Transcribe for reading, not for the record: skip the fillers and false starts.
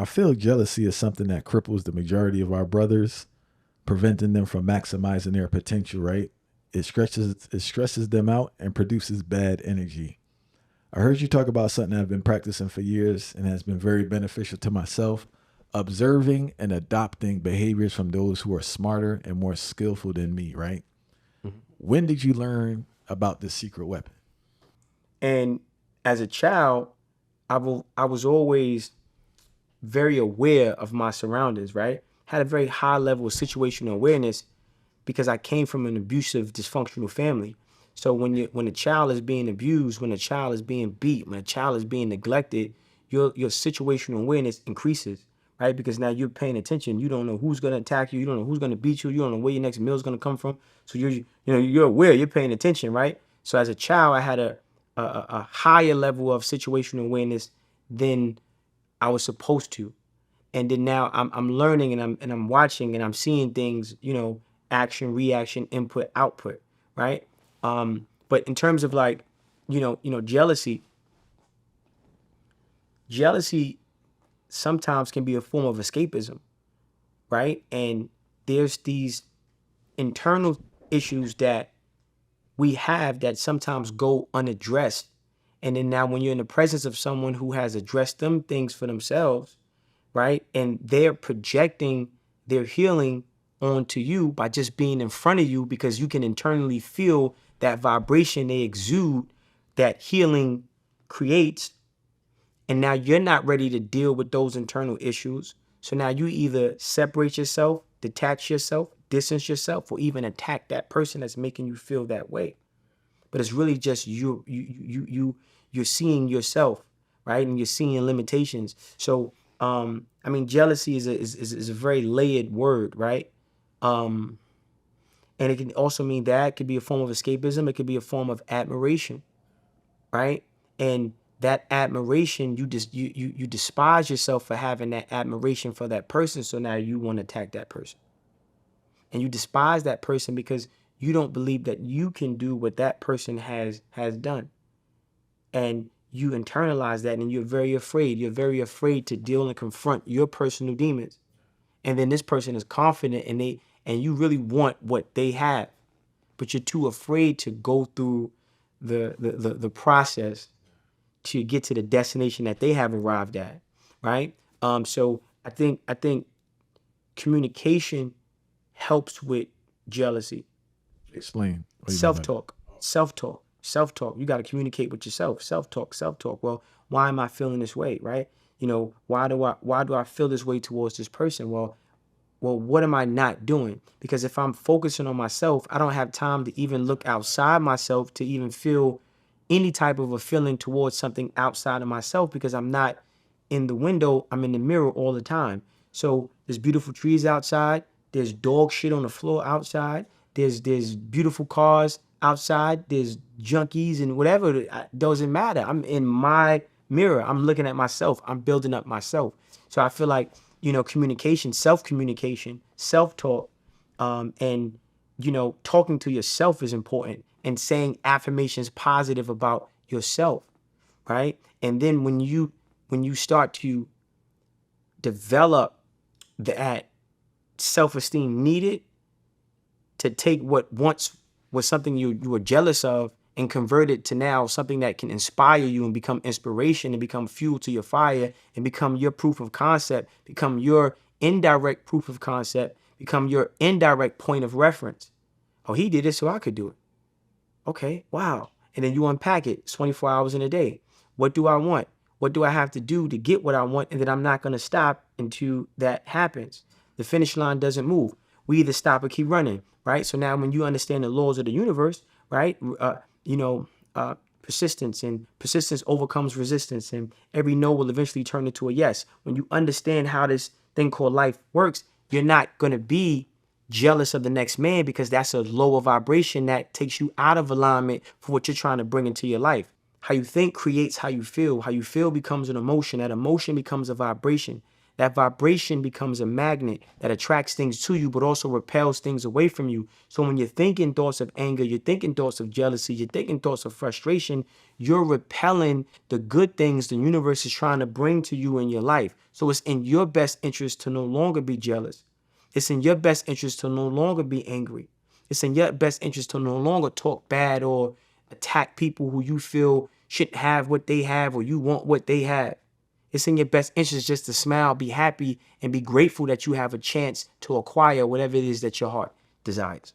feel jealousy is something that cripples the majority of our brothers, preventing them from maximizing their potential, right? It stresses them out and produces bad energy. I heard you talk about something I've been practicing for years and has been very beneficial to myself, observing and adopting behaviors from those who are smarter and more skillful than me, right? When did you learn about this secret weapon? And as a child, I was always very aware of my surroundings, right? Had a very high level of situational awareness because I came from an abusive, dysfunctional family. So when a child is being abused, when a child is being beat, when a child is being neglected, your situational awareness increases, right? Because now you're paying attention. You don't know who's gonna attack you. You don't know who's gonna beat you. You don't know where your next meal is gonna come from. So you're aware. You're paying attention, right? So as a child, I had a higher level of situational awareness than I was supposed to. And then now I'm learning and I'm watching and I'm seeing things, action, reaction, input, output, right? But in terms of like, jealousy sometimes can be a form of escapism, right? And there's these internal issues that we have that sometimes go unaddressed. And then now when you're in the presence of someone who has addressed them things for themselves, right? And they're projecting their healing onto you by just being in front of you because you can internally feel that vibration they exude, that healing creates. And now you're not ready to deal with those internal issues. So now you either separate yourself, detach yourself, distance yourself, or even attack that person that's making you feel that way. But it's really just you're seeing yourself, right? And you're seeing limitations. So jealousy is a very layered word, right? Um, and it can also mean that it could be a form of escapism. It could be a form of admiration, right? And that admiration, you despise yourself for having that admiration for that person. So now you want to attack that person, and you despise that person because you don't believe that you can do what that person has done, and you internalize that, and you're very afraid. You're very afraid to deal and confront your personal demons. And then this person is confident, and you really want what they have, but you're too afraid to go through the process to get to the destination that they have arrived at, right? So I think communication helps with jealousy. Explain. What do you mean by that? Self-talk, self-talk, self-talk. You got to communicate with yourself. Self-talk, self-talk. Well, why am I feeling this way, right? Why do I feel this way towards this person? Well, what am I not doing? Because if I'm focusing on myself, I don't have time to even look outside myself to even feel any type of a feeling towards something outside of myself because I'm not in the window, I'm in the mirror all the time. So there's beautiful trees outside, there's dog shit on the floor outside, there's beautiful cars outside, there's junkies and whatever, it doesn't matter. I'm in my mirror, I'm looking at myself, I'm building up myself. So I feel like, communication, self-communication, self-talk, and talking to yourself is important and saying affirmations positive about yourself, right? And then when you start to develop that self-esteem needed to take what once was something you were jealous of and convert it to now something that can inspire you and become inspiration and become fuel to your fire and become your proof of concept, become your indirect proof of concept, become your indirect point of reference. Oh, he did it, so I could do it. Okay, wow. And then you unpack it 24 hours in a day. What do I want? What do I have to do to get what I want? And then I'm not going to stop until that happens. The finish line doesn't move. We either stop or keep running, right? So now when you understand the laws of the universe, right? Persistence, and persistence overcomes resistance, and every no will eventually turn into a yes. When you understand how this thing called life works, you're not going to be jealous of the next man because that's a lower vibration that takes you out of alignment for what you're trying to bring into your life. How you think creates how you feel. How you feel becomes an emotion. That emotion becomes a vibration. That vibration becomes a magnet that attracts things to you, but also repels things away from you. So when you're thinking thoughts of anger, you're thinking thoughts of jealousy, you're thinking thoughts of frustration, you're repelling the good things the universe is trying to bring to you in your life. So it's in your best interest to no longer be jealous. It's in your best interest to no longer be angry. It's in your best interest to no longer talk bad or attack people who you feel shouldn't have what they have or you want what they have. It's in your best interest just to smile, be happy, and be grateful that you have a chance to acquire whatever it is that your heart desires.